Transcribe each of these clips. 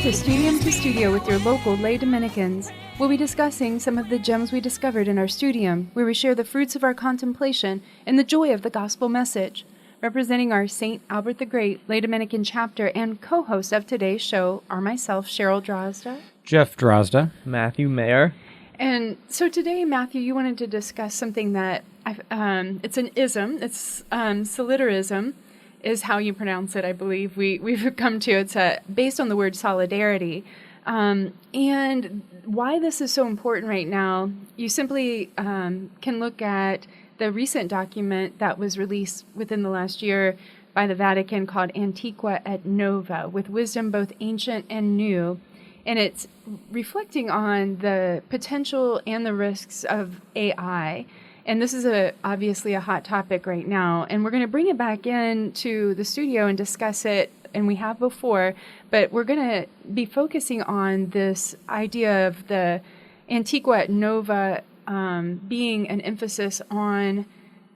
to Studium to Studio with your local lay Dominicans. We'll be discussing some of the gems we discovered in our studium, where we share the fruits of our contemplation and the joy of the gospel message. Representing our St. Albert the Great lay Dominican chapter and co-host of today's show are myself, Cheryl Drozda, Jeff Drozda, Matthew Mayer. And so today, Matthew, you wanted to discuss something that it's an ism. It's solidarism is how you pronounce it, I believe. We've come to. It's based on the word solidarity. And why this is so important right now, you simply can look at the recent document that was released within the last year by the Vatican called Antiqua et Nova, with wisdom both ancient and new. And it's reflecting on the potential and the risks of AI. And this is obviously a hot topic right now. And we're going to bring it back into the studio and discuss it, and we have before. But we're going to be focusing on this idea of the Antiqua et Nova being an emphasis on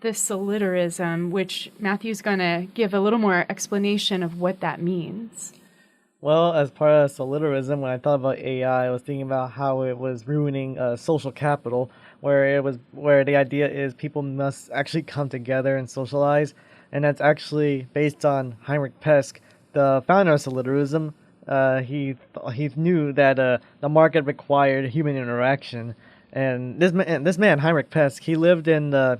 this solidarism, which Matthew's going to give a little more explanation of what that means. Well, as part of solidarism, when I thought about AI, I was thinking about how it was ruining social capital, where the idea is people must actually come together and socialize, and that's actually based on Heinrich Pesk, the founder of solidarism. He knew that the market required human interaction, and this man Heinrich Pesk, he lived in around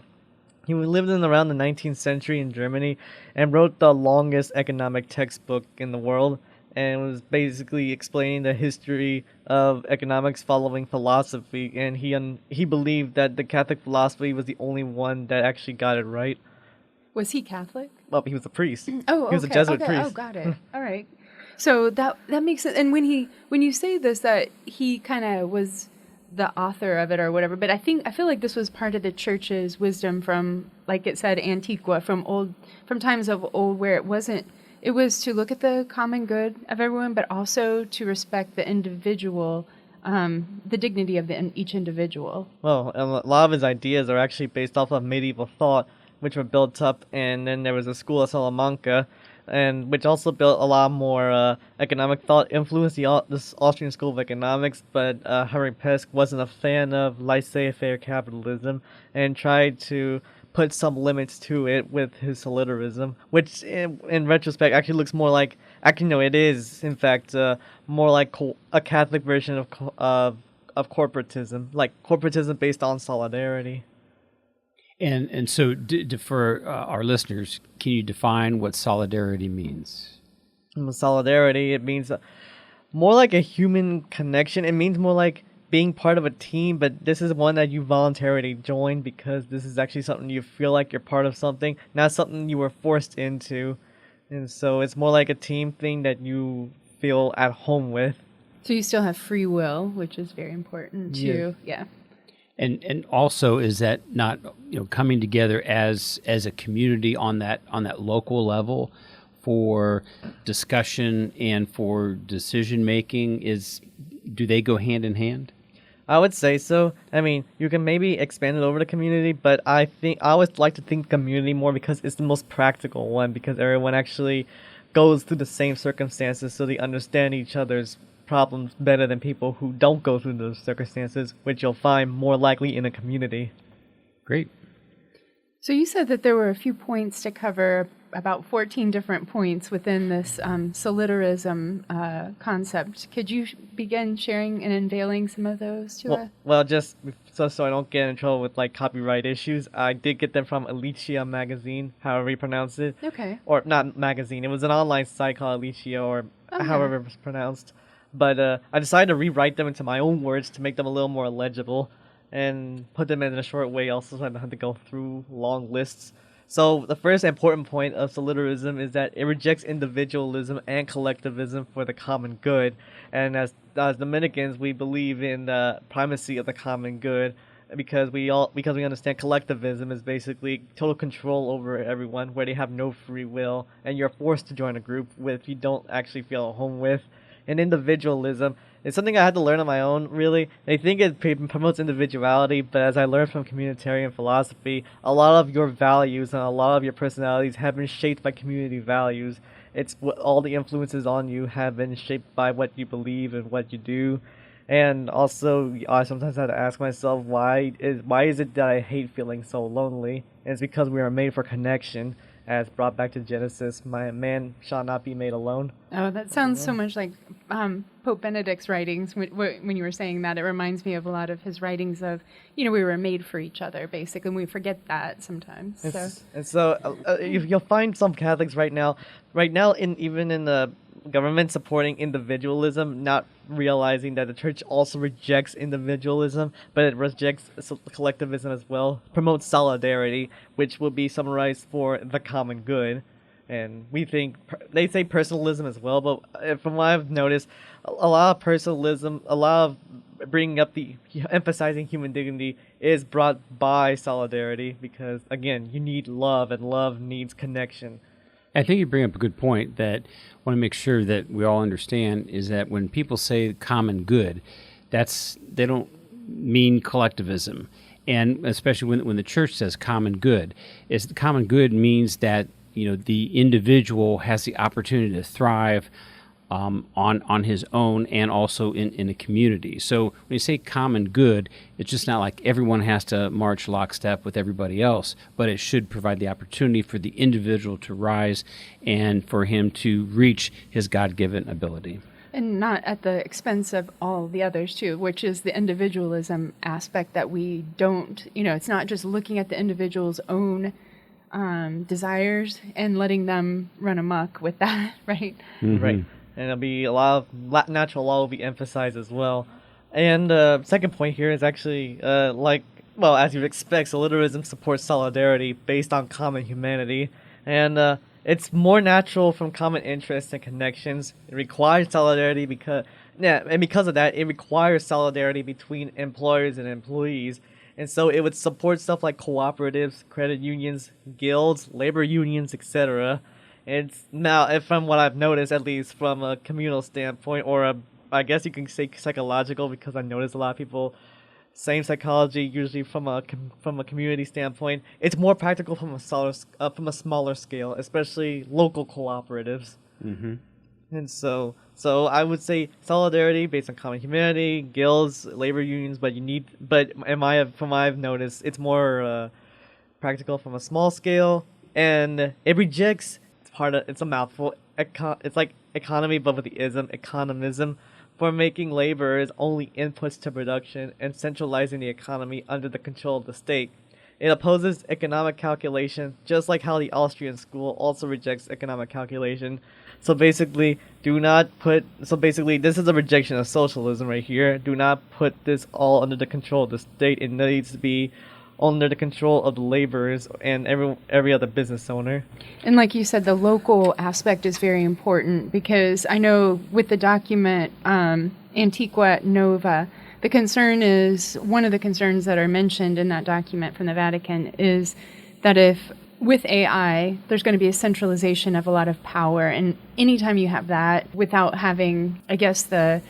the 19th century in Germany, and wrote the longest economic textbook in the world. And was basically explaining the history of economics following philosophy, and he believed that the Catholic philosophy was the only one that actually got it right. Was he Catholic? Well, he was a priest. Oh, okay. He was a Jesuit priest. Oh, got it. All right. So that makes sense. And when you say this, that he kind of was the author of it or whatever, but I feel like this was part of the church's wisdom from, like it said, Antiqua, from times of old, where it was to look at the common good of everyone, but also to respect the individual, the dignity of each individual. Well, a lot of his ideas are actually based off of medieval thought, which were built up, and then there was a school of Salamanca, and which also built a lot more economic thought, influenced this Austrian school of economics, but Heinrich Pesk wasn't a fan of laissez-faire capitalism, and tried to put some limits to it with his solidarism, which in retrospect actually looks more like, it is in fact more like a Catholic version of corporatism, like corporatism based on solidarity. And so for our listeners, can you define what solidarity means? Solidarity, it means more like a human connection. It means more like being part of a team, but this is one that you voluntarily join because this is actually something you feel like you're part of something, not something you were forced into. And so it's more like a team thing that you feel at home with. So you still have free will, which is very important too. Yeah. And also, is that not coming together as a community on that local level for discussion and for decision making? Do they go hand in hand? I would say so. I mean, you can maybe expand it over the community, but I always like to think community more because it's the most practical one, because everyone actually goes through the same circumstances, so they understand each other's problems better than people who don't go through those circumstances, which you'll find more likely in a community. Great. So you said that there were a few points to cover, about 14 different points within this solidarism concept. Could you begin sharing and unveiling some of those to us? Well, just so I don't get in trouble with copyright issues, I did get them from Alicia magazine, however you pronounce it. Okay. Or not magazine, it was an online site called Alicia, or however it was pronounced. But I decided to rewrite them into my own words to make them a little more legible and put them in a short way also, so I don't have to go through long lists. So the first important point of solidarism is that it rejects individualism and collectivism for the common good. And as Dominicans, we believe in the primacy of the common good because we understand collectivism is basically total control over everyone, where they have no free will and you're forced to join a group with you don't actually feel at home with. And individualism is something I had to learn on my own, really. I think it promotes individuality, but as I learned from communitarian philosophy, a lot of your values and a lot of your personalities have been shaped by community values. It's what all the influences on you have been shaped by what you believe and what you do. And also, I sometimes have to ask myself, why is it that I hate feeling so lonely? And it's because we are made for connection, as brought back to Genesis. Man shall not be made alone. Oh, that sounds so much like Pope Benedict's writings. When you were saying that, it reminds me of a lot of his writings of, we were made for each other, basically, and we forget that sometimes. You'll find some Catholics right now, even in the government supporting individualism, not realizing that the church also rejects individualism, but it rejects collectivism as well, promotes solidarity, which will be summarized for the common good. And we think, they say personalism as well, but from what I've noticed, a lot of personalism, a lot of bringing up emphasizing human dignity is brought by solidarity, because, again, you need love, and love needs connection. I think you bring up a good point that I want to make sure that we all understand is that when people say common good, they don't mean collectivism. And especially when the church says common good, common good means that the individual has the opportunity to thrive on his own and also in a community. So when you say common good, it's just not like everyone has to march lockstep with everybody else, but it should provide the opportunity for the individual to rise and for him to reach his God-given ability. And not at the expense of all the others, too, which is the individualism aspect that we don't, it's not just looking at the individual's own desires and letting them run amok with that, right? Mm-hmm. Right. And it'll be a lot of natural law will be emphasized as well. And second point here is actually, as you'd expect, solidarism supports solidarity based on common humanity. And it's more natural from common interests and connections. It requires solidarity because of that, it requires solidarity between employers and employees. And so it would support stuff like cooperatives, credit unions, guilds, labor unions, etc. It's now, from what I've noticed, at least from a communal standpoint, or I guess you can say psychological, because I noticed a lot of people saying psychology usually from a community standpoint. It's more practical from a smaller scale, especially local cooperatives. Mm-hmm. And so I would say solidarity based on common humanity, guilds, labor unions, from what I've noticed, it's more practical from a small scale, and it rejects. It's a mouthful. It's like economy, but with the ism, economism, for making laborers only inputs to production and centralizing the economy under the control of the state. It opposes economic calculation, just like how the Austrian school also rejects economic calculation. So basically, this is a rejection of socialism right here. Do not put this all under the control of the state. It needs to be under the control of the laborers and every other business owner. And like you said, the local aspect is very important, because I know with the document Antiqua Nova, one of the concerns that are mentioned in that document from the Vatican is that if with AI, there's going to be a centralization of a lot of power. And anytime you have that without having, I guess, the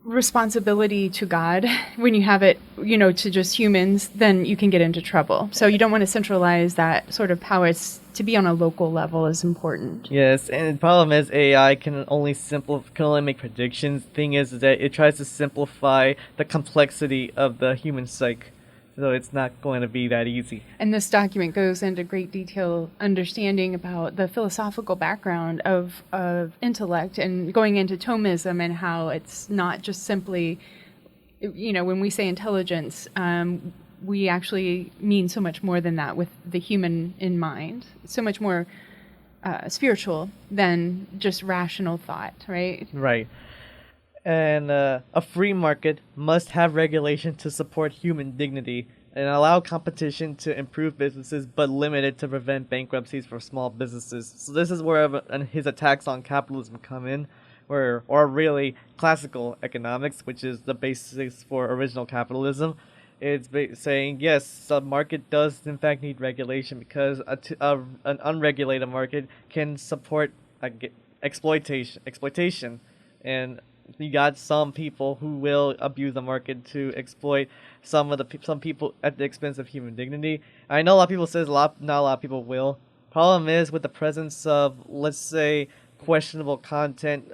responsibility to God, when you have it, to just humans, then you can get into trouble. So you don't want to centralize that sort of power. It's to be on a local level is important. Yes, and the problem is AI can only make predictions. Thing is that it tries to simplify the complexity of the human psyche. So it's not going to be that easy. And this document goes into great detail understanding about the philosophical background of intellect, and going into Thomism, and how it's not just simply, when we say intelligence, we actually mean so much more than that with the human in mind. So much more spiritual than just rational thought, right? Right. And a free market must have regulation to support human dignity and allow competition to improve businesses, but limit it to prevent bankruptcies for small businesses. So this is where his attacks on capitalism come in, or really classical economics, which is the basis for original capitalism. It's saying, yes, the market does in fact need regulation, because an unregulated market can support exploitation. And you got some people who will abuse the market to exploit some people at the expense of human dignity. I know a lot of people says not a lot of people will. Problem is with the presence of, let's say, questionable content,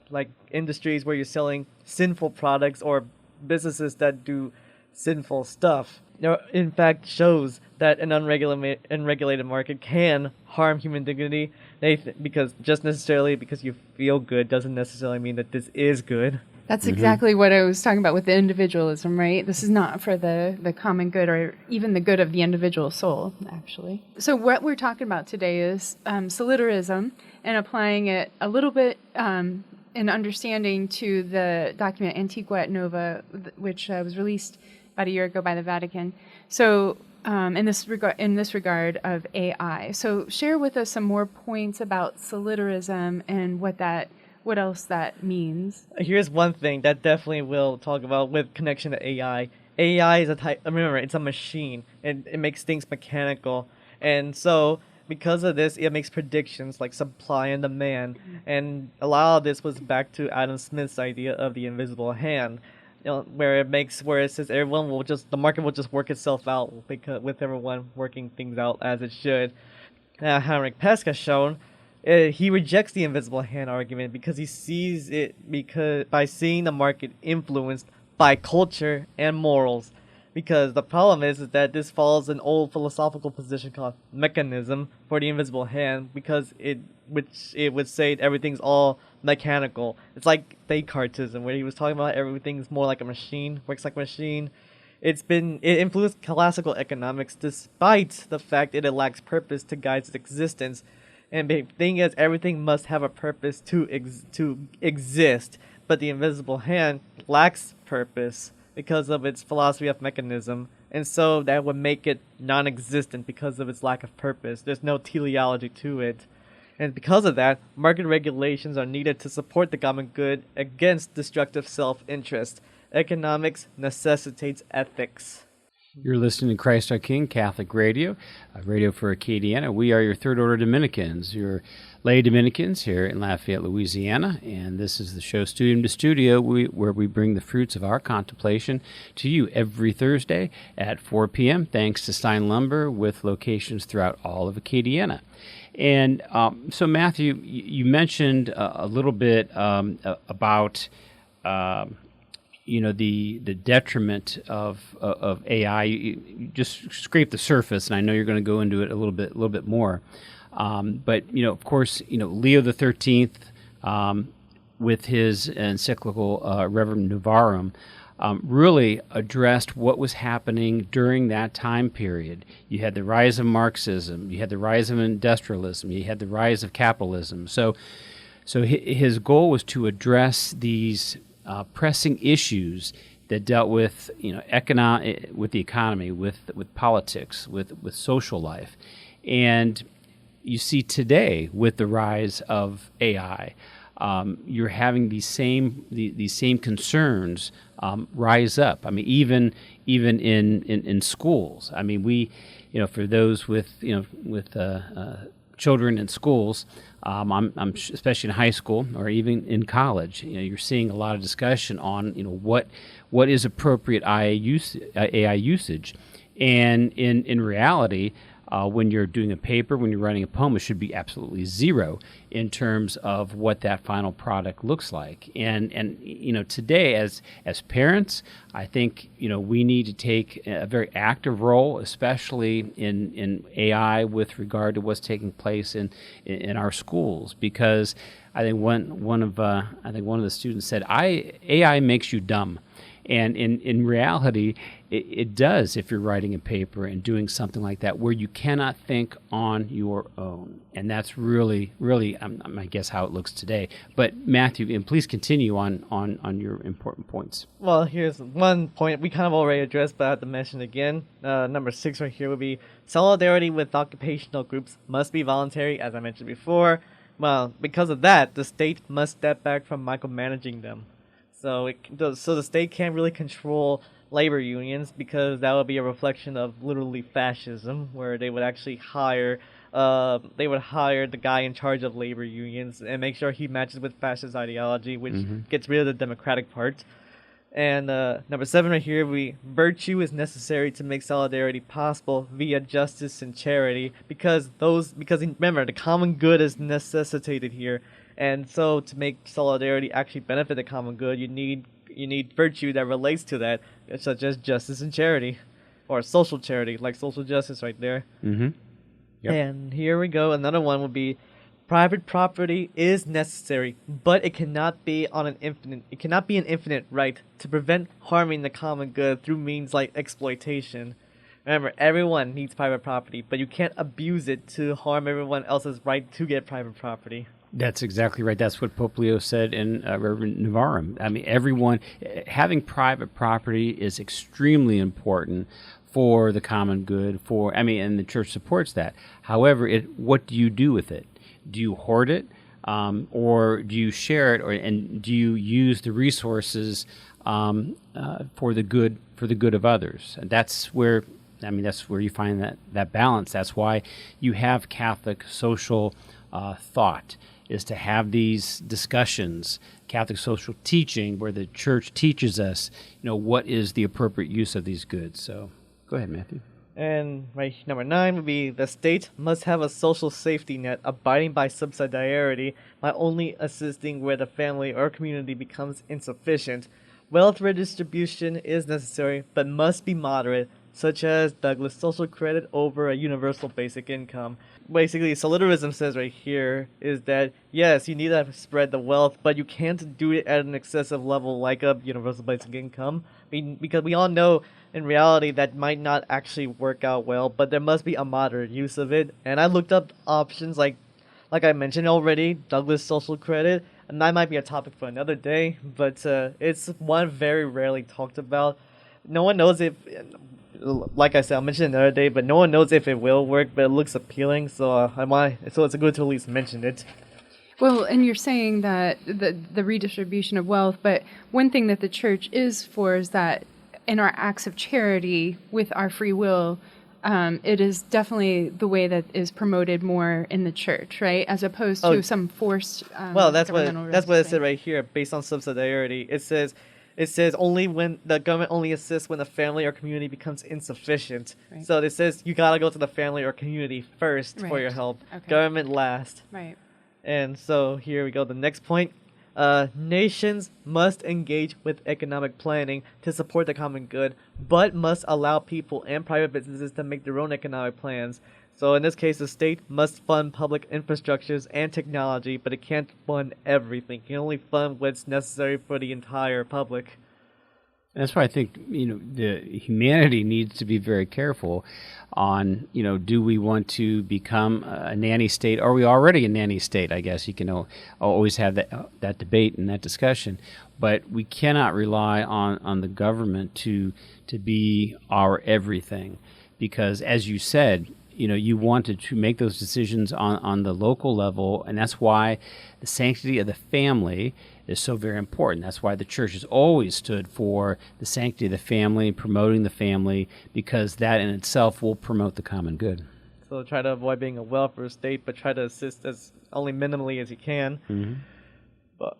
like industries where you're selling sinful products or businesses that do sinful stuff. There, in fact, shows that an unregulated market can harm human dignity. Because you feel good doesn't necessarily mean that this is good. That's exactly what I was talking about with the individualism, right? This is not for the common good or even the good of the individual soul, actually. So what we're talking about today is solidarism and applying it a little bit in understanding to the document Antiqua et Nova, which was released about a year ago by the Vatican. So in this regard of AI. So share with us some more points about solidarism and what else that means. Here's one thing that definitely we'll talk about with connection to AI. AI is a type. Remember, it's a machine, and it makes things mechanical, and so because of this, it makes predictions like supply and demand, and a lot of this was back to Adam Smith's idea of the invisible hand. Where it says the market will just work itself out because with everyone working things out as it should. Now, Heinrich Pesk has shown he rejects the invisible hand argument because he sees it by seeing the market influenced by culture and morals. Because the problem is that this follows an old philosophical position called mechanism for the invisible hand, because it would say everything's all mechanical. It's like Descartesism, where he was talking about everything's more like a machine, works like a machine. It influenced classical economics despite the fact that it lacks purpose to guide its existence. And the thing is, everything must have a purpose to exist, but the invisible hand lacks purpose because of its philosophy of mechanism, and so that would make it non-existent because of its lack of purpose. There's no teleology to it. And because of that, market regulations are needed to support the common good against destructive self-interest. Economics necessitates ethics. You're listening to Christ Our King Catholic Radio, radio for Acadiana. We are your Third Order Dominicans, your lay Dominicans here in Lafayette, Louisiana, and this is the show Studium to Studio, where we bring the fruits of our contemplation to you every Thursday at 4 p.m., thanks to Stein Lumber, with locations throughout all of Acadiana. And so, Matthew, you mentioned a little bit about the detriment of AI. You just scrape the surface, and I know you're going to go into it a little bit more. But of course, Leo the 13th, with his encyclical Rerum Novarum, really addressed what was happening during that time period. You had the rise of Marxism, you had the rise of industrialism, you had the rise of capitalism. So his goal was to address these pressing issues that dealt with with the economy, with politics, with social life. And you see today with the rise of AI, you're having these same concerns rise up. I mean, even in schools. I mean, we, for those with children in schools, I'm especially in high school or even in college, you're seeing a lot of discussion on what is appropriate AI usage, and in reality, when you're doing a paper, when you're writing a poem, it should be absolutely zero in terms of what that final product looks like. And today, as parents, I think we need to take a very active role, especially in AI, with regard to what's taking place in our schools, because I think one of the students said, AI makes you dumb. And in reality, it does if you're writing a paper and doing something like that where you cannot think on your own. And that's really, I guess, how it looks today. But Matthew, and please continue on your important points. Well, here's one point we kind of already addressed, but I have to mention again. Number 6 right here would be solidarity with occupational groups must be voluntary, as I mentioned before. Well, because of that, the state must step back from micromanaging them. So the state can't really control labor unions, because that would be a reflection of literally fascism, where they would actually hire they would hire the guy in charge of labor unions and make sure he matches with fascist ideology, which gets rid of the democratic part. And number 7 right here, virtue is necessary to make solidarity possible via justice and charity, because remember, the common good is necessitated here, and so to make solidarity actually benefit the common good, you need virtue that relates to that, such as justice and charity, or social charity, like social justice right there. Yep. And here we go. Another one would be private property is necessary, but it cannot be an infinite right to prevent harming the common good through means like exploitation. Remember, everyone needs private property, but you can't abuse it to harm everyone else's right to get private property. That's exactly right. That's what Pope Leo said in Reverend Navarum. I mean, everyone having private property is extremely important for the common good. And the church supports that. However, what do you do with it? Do you hoard it, or do you share it, and do you use the resources for the good of others? And that's where you find that balance. That's why you have Catholic social thought, is to have these discussions, Catholic social teaching, where the church teaches us, what is the appropriate use of these goods. So, go ahead, Matthew. And number 9 would be the state must have a social safety net abiding by subsidiarity by only assisting where the family or community becomes insufficient. Wealth redistribution is necessary but must be moderate, such as Douglas social credit over a universal basic income. Basically, solidarism says right here is that, yes, you need to spread the wealth, but you can't do it at an excessive level like a universal basic income, because we all know in reality that might not actually work out well, but there must be a moderate use of it. And I looked up options like I mentioned already, Douglas social credit, and that might be a topic for another day, but it's one very rarely talked about. No one knows if, like I said, I'll mention it another day, but no one knows if it will work, but it looks appealing, so it's good to at least mention it. Well, and you're saying that the redistribution of wealth, but one thing that the church is for is that in our acts of charity with our free will, it is definitely the way that is promoted more in the church, right? As opposed to some forced that's what it said right here, based on subsidiarity. It says only when the government only assists when the family or community becomes insufficient. Right. So it says you gotta go to the family or community first for your help. Okay. Government last. Right. And so here we go. The next point. Nations must engage with economic planning to support the common good, but must allow people and private businesses to make their own economic plans. So in this case, the state must fund public infrastructures and technology, but it can't fund everything. It can only fund what's necessary for the entire public. That's why I think, the humanity needs to be very careful on, do we want to become a nanny state? Are we already a nanny state? I guess you can always have that debate and that discussion, but we cannot rely on the government to be our everything, because as you said, you wanted to make those decisions on the local level, and that's why the sanctity of the family is so very important. That's why the church has always stood for the sanctity of the family, promoting the family, because that in itself will promote the common good. So try to avoid being a welfare state, but try to assist as only minimally as you can. Mm-hmm.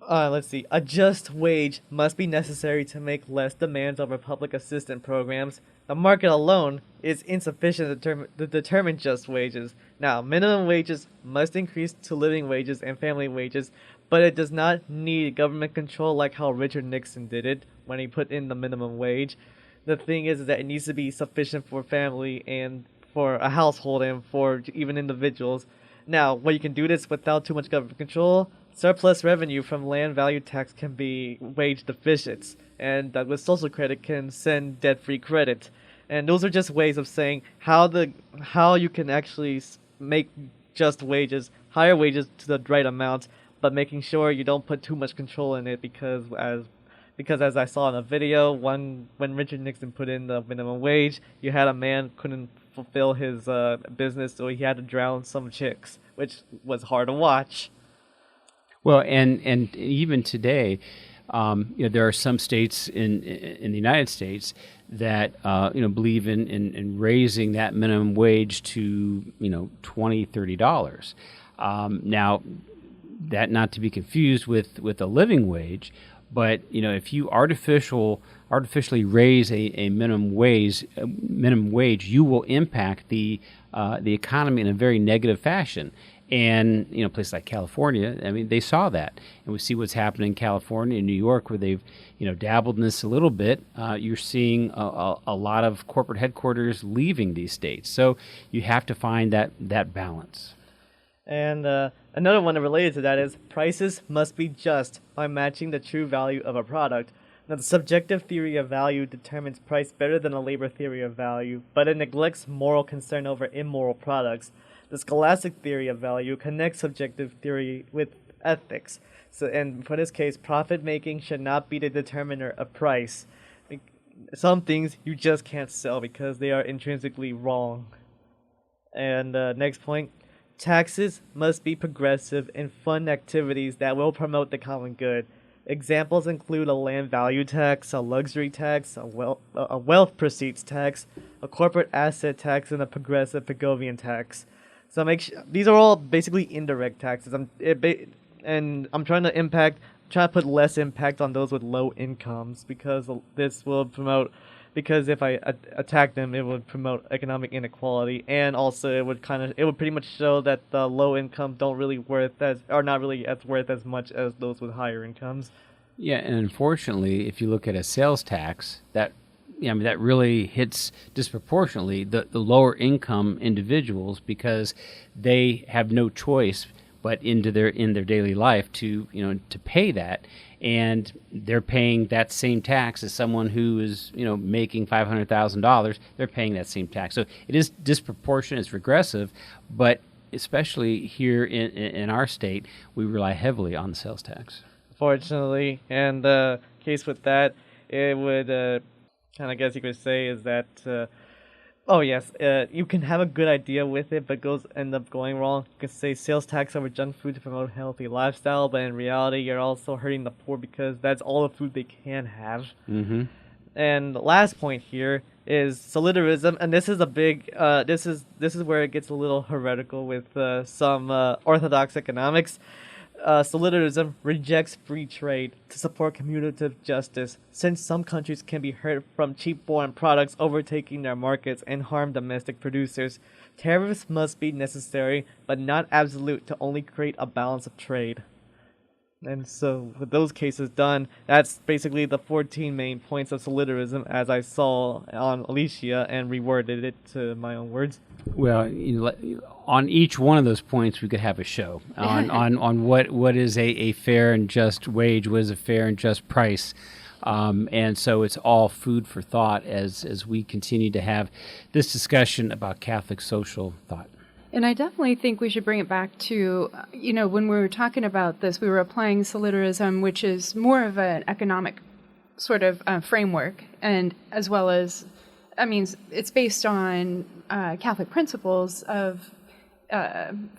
Let's see. A just wage must be necessary to make less demands over public assistance programs. The market alone is insufficient to determine just wages. Now, minimum wages must increase to living wages and family wages, but it does not need government control like how Richard Nixon did it when he put in the minimum wage. The thing is that it needs to be sufficient for family and for a household and for even individuals. Now, when you can do this without too much government control, surplus revenue from land value tax can be wage deficits, and with social credit can send debt-free credit. And those are just ways of saying how you can actually make just wages, higher wages to the right amount, but making sure you don't put too much control in it, because as I saw in a video, when Richard Nixon put in the minimum wage, you had a man couldn't fulfill his business, so he had to drown some chicks, which was hard to watch. Well, and even today, there are some states in the United States that believe in raising that minimum wage to $20-$30. Now, that not to be confused with a living wage, but if you artificially raise a minimum wage, you will impact the economy in a very negative fashion. And places like California, I mean, they saw that, and we see what's happening in California and New York, where they've dabbled in this a little bit. You're seeing a lot of corporate headquarters leaving these states, so you have to find that balance. And another one related to that is prices must be just by matching the true value of a product. Now, the subjective theory of value determines price better than a labor theory of value, but it neglects moral concern over immoral products. The scholastic theory of value connects subjective theory with ethics. So, and for this case, profit making should not be the determiner of price. Some things you just can't sell because they are intrinsically wrong. And next point, taxes must be progressive and fund activities that will promote the common good. Examples include a land value tax, a luxury tax, a wealth proceeds tax, a corporate asset tax, and a progressive Pigovian tax. So these are all basically indirect taxes. I'm trying to put less impact on those with low incomes, because this will promote. Because if I attack them, it would promote economic inequality, and also it would pretty much show that the low income are not really worth as much as those with higher incomes. Yeah, and unfortunately, if you look at a sales tax, that really hits disproportionately the lower income individuals, because they have no choice but in their daily life to pay that, and they're paying that same tax as someone who is making $500,000. They're paying that same tax, so it is disproportionate. It's regressive, but especially here in our state, we rely heavily on the sales tax. Fortunately, and the case with that, it would kind of, I guess you could say, is that you can have a good idea with it, but end up going wrong. You can say sales tax over junk food to promote a healthy lifestyle, but in reality, you're also hurting the poor because that's all the food they can have. Mm-hmm. And the last point here is solidarism, and this is a big. This is where it gets a little heretical with some orthodox economics. Solidarism rejects free trade to support commutative justice, since some countries can be hurt from cheap foreign products overtaking their markets and harm domestic producers. Tariffs must be necessary, but not absolute, to only create a balance of trade. And so, with those cases done, that's basically the 14 main points of solidarism as I saw on Alicia and reworded it to my own words. Well, on each one of those points, we could have a show on what is a fair and just wage, what is a fair and just price. And so it's all food for thought as we continue to have this discussion about Catholic social thought. And I definitely think we should bring it back to, when we were talking about this, we were applying solidarism, which is more of an economic sort of framework, and as well as, it's based on Catholic principles of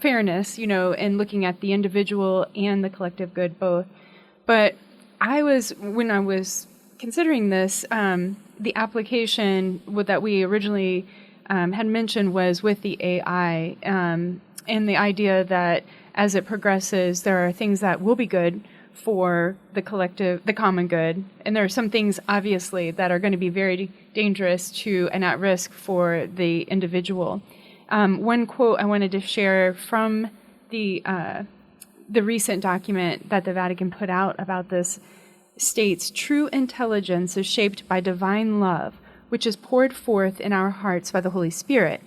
fairness, and looking at the individual and the collective good both. But when I was considering this, the application that we originally had mentioned was with the AI, and the idea that as it progresses, there are things that will be good for the common good, and there are some things, obviously, that are going to be very dangerous to and at risk for the individual. One quote I wanted to share from the recent document that the Vatican put out about this states, "True intelligence is shaped by divine love, which is poured forth in our hearts by the Holy Spirit.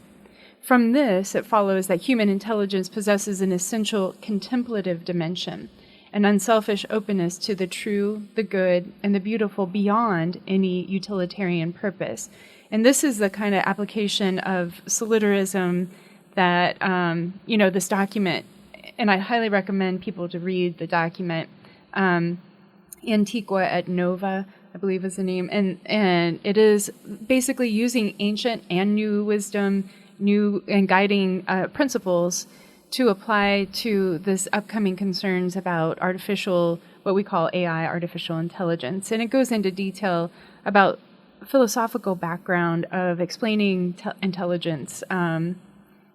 From this, it follows that human intelligence possesses an essential contemplative dimension, an unselfish openness to the true, the good, and the beautiful beyond any utilitarian purpose." And this is the kind of application of solidarism that, this document, and I highly recommend people to read the document, Antiqua et Nova, I believe is the name, and it is basically using ancient and new wisdom, new and guiding principles to apply to this upcoming concerns about artificial what we call AI, artificial intelligence. And it goes into detail about philosophical background of explaining intelligence. Do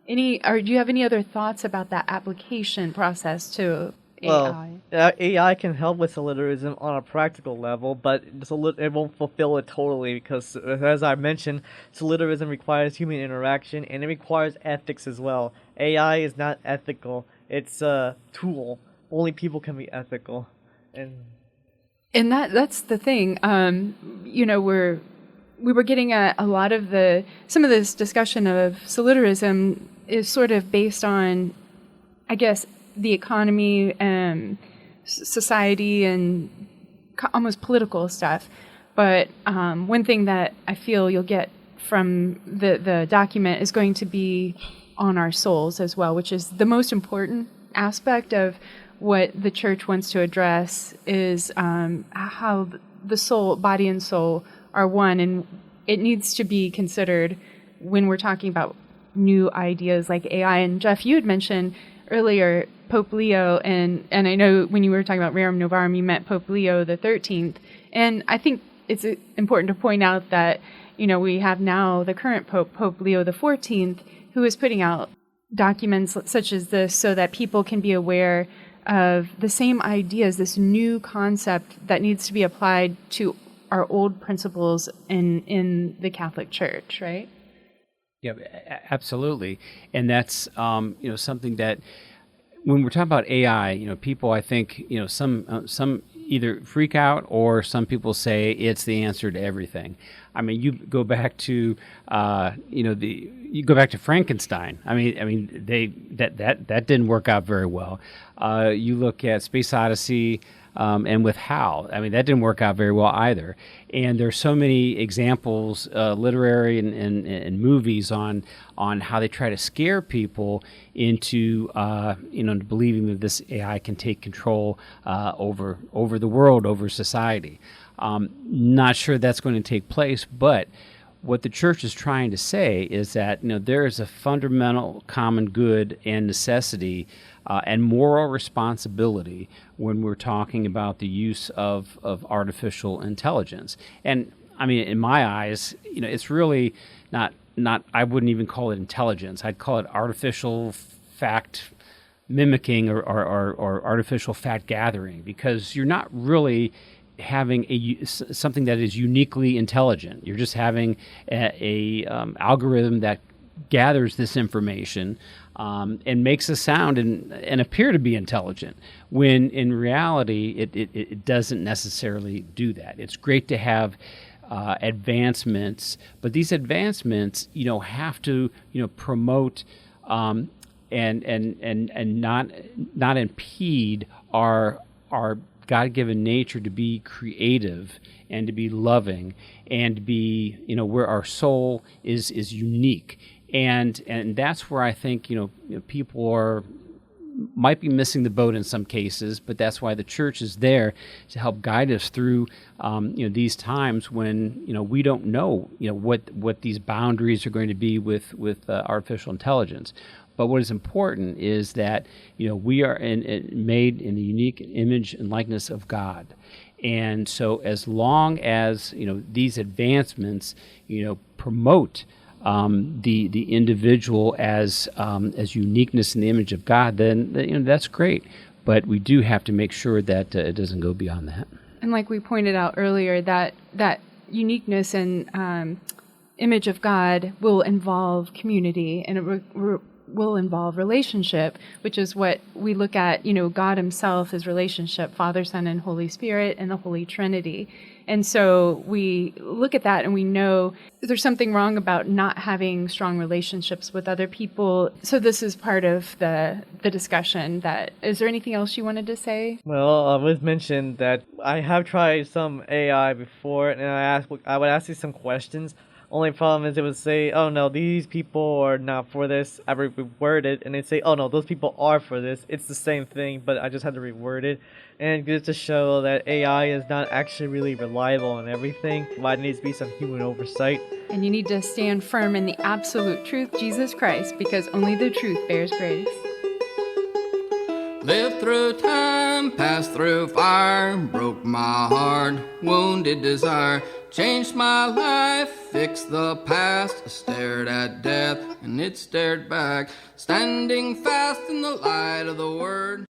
you have any other thoughts about that application process to AI? Well, AI can help with solidarism on a practical level, but it won't fulfill it totally because, as I mentioned, solidarism requires human interaction and it requires ethics as well. AI is not ethical; it's a tool. Only people can be ethical, and that's the thing. We were getting a lot of some of this discussion of solidarism is sort of based on, I guess, the economy and society and almost political stuff. But one thing that I feel you'll get from the document is going to be on our souls as well, which is the most important aspect of what the church wants to address, is how the soul, body and soul, are one, and it needs to be considered when we're talking about new ideas like AI. And Jeff, you had mentioned earlier Pope Leo, and I know when you were talking about Rerum Novarum, you meant Pope Leo the 13th. And I think it's important to point out that, we have now the current Pope, Pope Leo the 14th, who is putting out documents such as this so that people can be aware of the same ideas, this new concept that needs to be applied to our old principles in the Catholic Church, right? Yeah, absolutely. And that's, something that when we're talking about AI, people, I think, some either freak out or some people say it's the answer to everything. I mean, you go back to, you go back to Frankenstein. I mean, that didn't work out very well. You look at Space Odyssey, and with Hal, I mean, that didn't work out very well either. And there's so many examples, literary and movies on how they try to scare people into believing that this AI can take control over the world, over society. Not sure that's going to take place, but what the church is trying to say is that there is a fundamental common good and necessity and moral responsibility when we're talking about the use of artificial intelligence. And I mean, in my eyes, it's really not. I wouldn't even call it intelligence. I'd call it artificial fact mimicking or artificial fact gathering, because you're not really having something that is uniquely intelligent. You're just having a algorithm that gathers this information and makes a sound and appear to be intelligent, when in reality it doesn't necessarily do that. It's great to have advancements, but these advancements have to promote and not impede our God-given nature to be creative and to be loving and to be where our soul is unique. And that's where I think people might be missing the boat in some cases, but that's why the church is there to help guide us through these times when we don't know what these boundaries are going to be with artificial intelligence. But what is important is that we are made in the unique image and likeness of God. And so as long as these advancements promote the individual as uniqueness in the image of God, then that's great. But we do have to make sure that it doesn't go beyond that. And like we pointed out earlier, that uniqueness and image of God will involve community, and it will involve relationship, which is what we look at. God himself is relationship, Father, Son, and Holy Spirit, and the Holy Trinity. And so we look at that and we know there's something wrong about not having strong relationships with other people. So this is part of the discussion. Is there anything else you wanted to say? Well, it was mentioned that I have tried some AI before, and I would ask you some questions. Only problem is it would say, oh no, these people are not for this. I reword it, and they'd say, oh no, those people are for this. It's the same thing, but I just had to reword it. And just to show that AI is not actually really reliable on everything, why there needs to be some human oversight. And you need to stand firm in the absolute truth, Jesus Christ, because only the truth bears grace. Lived through time, passed through fire, broke my heart, wounded desire, changed my life, fixed the past, stared at death and it stared back, standing fast in the light of the word.